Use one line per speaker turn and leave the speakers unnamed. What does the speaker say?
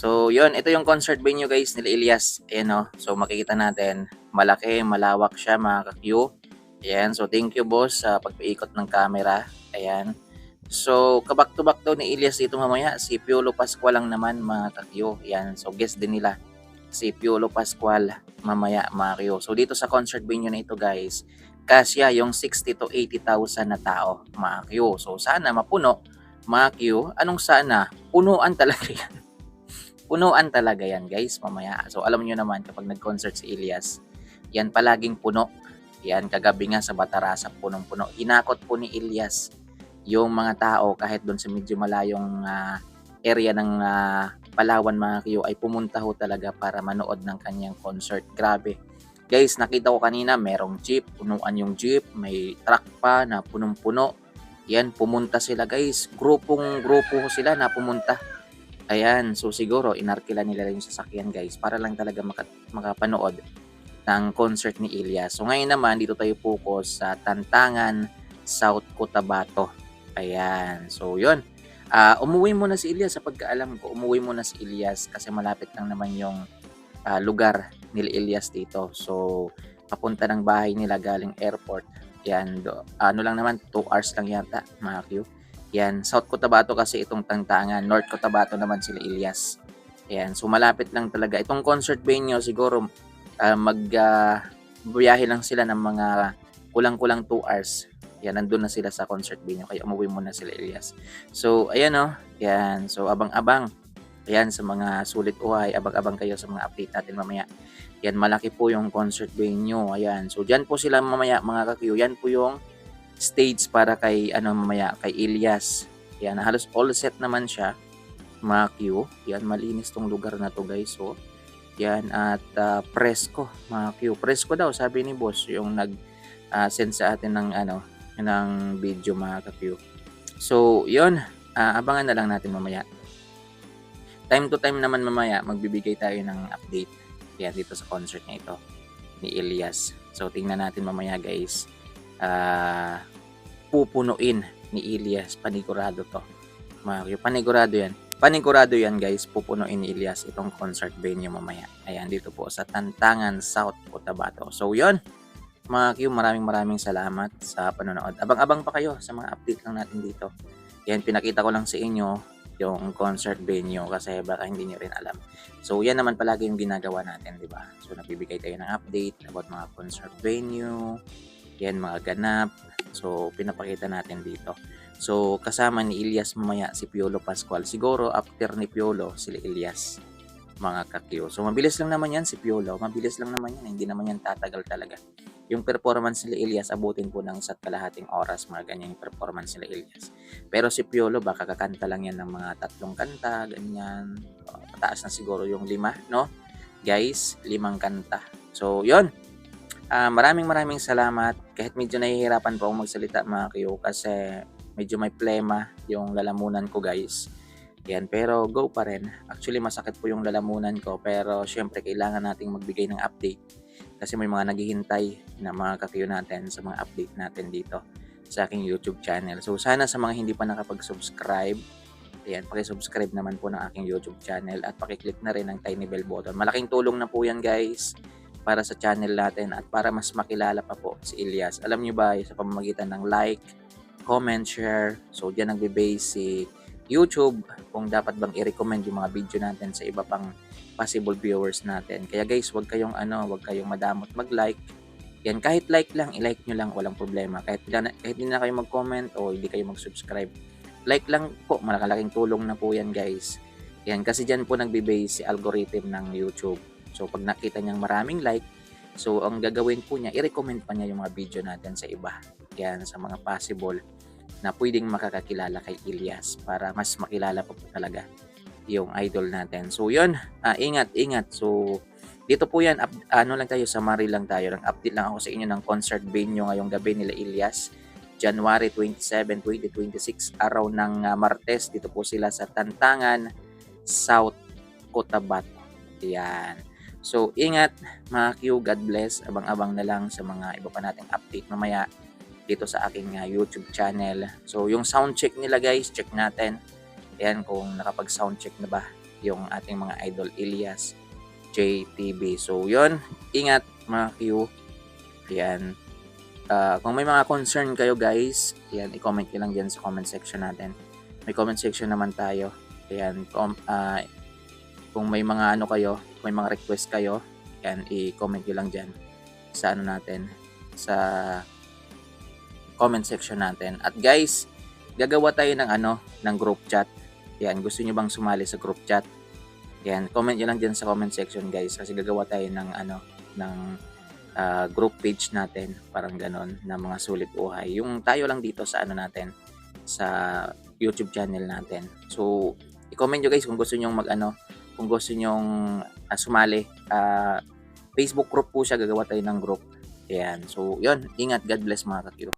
So, yun, ito yung concert venue guys nila Elias. Ayan o. So, makikita natin, malaki, malawak siya mga ka-Q. Ayan. So, thank you boss sa pagpaikot ng camera. Ayan. So, kabak to back daw ni Elias dito mamaya. Si Piolo Pascual lang naman mga ka-Q. Ayan. So, guest din nila. Si Piolo Pascual mamaya mga ka-Q. So, dito sa concert venue na ito guys, kasya yung 60 to 80,000 na tao mga ka-Q. So, sana mapuno mga Q. Anong sana? Punuan talaga yan. Punuan talaga yan guys mamaya. So alam nyo naman kapag nag-concert si Elias, yan palaging puno. Yan kagabi nga sa Batarasa punong-puno. Inakot po ni Elias yung mga tao kahit doon sa medyo malayong area ng Palawan mga Q ay pumunta ho talaga para manood ng kanyang concert. Grabe. Guys, nakita ko kanina merong jeep, punuan yung jeep, may truck pa na punong-puno. Yan, pumunta sila guys. Grupong-grupo sila na pumunta. Ayan, so siguro inarkila nila yung sasakyan guys para lang talaga makapanood ng concert ni Elias. So ngayon naman dito tayo focus sa Tantangan, South Cotabato. Ayan, so yun. Umuwi muna si Elias sa pagkaalam ko. Umuwi muna si Elias kasi malapit lang naman yung lugar ni Elias dito. So papunta ng bahay nila galing airport. Yan, ano lang naman 2 hours lang yata mga Q. Yan, South Cotabato kasi itong Tantangan, North Cotabato naman sila Elias. Yan, so malapit lang talaga. Itong concert venue siguro biyahe lang sila ng mga kulang-kulang 2 hours. Yan, nandun na sila sa concert venue kaya umuwi muna sila Elias. So, ayan o. Yan, so abang-abang. Ayan, sa mga sulit uhay, abang-abang kayo sa mga update natin mamaya. Yan, malaki po yung concert venue. Ayan, so dyan po sila mamaya mga ka-Q. Yan po yung stage para kay mamaya kay Elias. Yan, halos all set naman siya. Mga Q. Yan, malinis tong lugar na to guys. So, yan at presko, mga Q. Presko daw sabi ni boss yung nag send sa atin ng ng video mga ka-Q. So, yun, abangan na lang natin mamaya. Time to time naman mamaya magbibigay tayo ng update. Yan, dito sa concert na ito ni Elias. So, tingnan natin mamaya guys. Pupunuin ni Elias, panigurado to. Panigurado yan. Panigurado yan guys, pupunuin ni Elias itong concert venue mamaya. Ayan, dito po sa Tantangan, South Cotabato. So yun, mga Q, maraming salamat sa panonood. Abang-abang pa kayo sa mga update lang natin dito. Yan, pinakita ko lang sa inyo yung concert venue kasi baka hindi nyo rin alam. So yan naman palagi yung ginagawa natin, di ba? So nagbibigay tayo ng update about mga concert venue, yan mga ganap. So, pinapakita natin dito. So, kasama ni Elias mamaya si Piolo Pascual. Siguro, after ni Piolo, sila Elias. Mga ka-Q. So, mabilis lang naman yan si Piolo. Mabilis lang naman yan. Hindi naman yan tatagal talaga. Yung performance nila Elias, abutin po ng isa't kalahating oras. Mga ganyan yung performance nila Elias. Pero si Piolo, baka kakanta lang yan ng mga 3 kanta. Ganyan. Pataas na siguro yung 5, no? Guys, 5 kanta. So, yon. Maraming salamat. Kahit medyo nahihirapan po akong magsalita mga Q kasi medyo may plema yung lalamunan ko guys. Yan, pero go pa rin. Actually masakit po yung lalamunan ko pero syempre kailangan nating magbigay ng update kasi may mga naghihintay na mga ka-Q natin sa mga update natin dito sa aking YouTube channel. So sana sa mga hindi pa nakapag-subscribe, ayan, paki-subscribe naman po ng aking YouTube channel at paki-click na rin ang tiny bell button. Malaking tulong na po yan guys para sa channel natin at para mas makilala pa po si Elias. Alam nyo ba, sa pamamagitan ng like, comment, share. So, diyan nagbe-base si YouTube kung dapat bang i-recommend yung mga video natin sa iba pang possible viewers natin. Kaya guys, wag kayong madamot mag-like. Yan, kahit like lang, i-like nyo lang, walang problema. Kahit hindi na kayo mag-comment o hindi kayo mag-subscribe. Like lang po, malaking tulong na po yan guys. Yan, kasi diyan po nagbe-base si algorithm ng YouTube. So, pag nakita niyang maraming like, so, ang gagawin po niya, i-recommend pa niya yung mga video natin sa iba. Yan, sa mga possible na pwedeng makakakilala kay Elias para mas makilala pa po talaga yung idol natin. So, yun, ingat. So, dito po yan, lang tayo, summary lang tayo. Update lang ako sa inyo ng concert venue ngayong gabi nila Elias. January 27, 2026, araw ng Martes. Dito po sila sa Tantangan, South Cotabato. Yan. So, ingat mga Q, God bless. Abang-abang na lang sa mga iba pa nating update mamaya dito sa aking YouTube channel. So, yung sound check nila guys, check natin. Ayan, kung nakapag-sound check na ba yung ating mga idol Elias JTV. So, yun. Ingat mga Q. Ayan. Kung may mga concern kayo guys, ayan, i-comment nyo lang dyan sa comment section natin. May comment section naman tayo. Ayan, kung may mga ano kayo, may mga request kayo, ayan, i-comment nyo lang dyan sa ano natin, sa comment section natin. At guys, gagawa tayo ng ano, ng group chat. Ayan, gusto nyo bang sumali sa group chat? Ayan, comment nyo lang dyan sa comment section guys, kasi gagawa tayo ng ano, ng group page natin, parang ganon, na mga sulit buhay. Yung tayo lang dito sa ano natin, sa YouTube channel natin. So, i-comment nyo guys kung gusto nyo mag-ano, kung gusto nyo sumali. Facebook group po siya, gagawa tayo ng group. Ayan. So, yun. Ingat. God bless mga kakyo.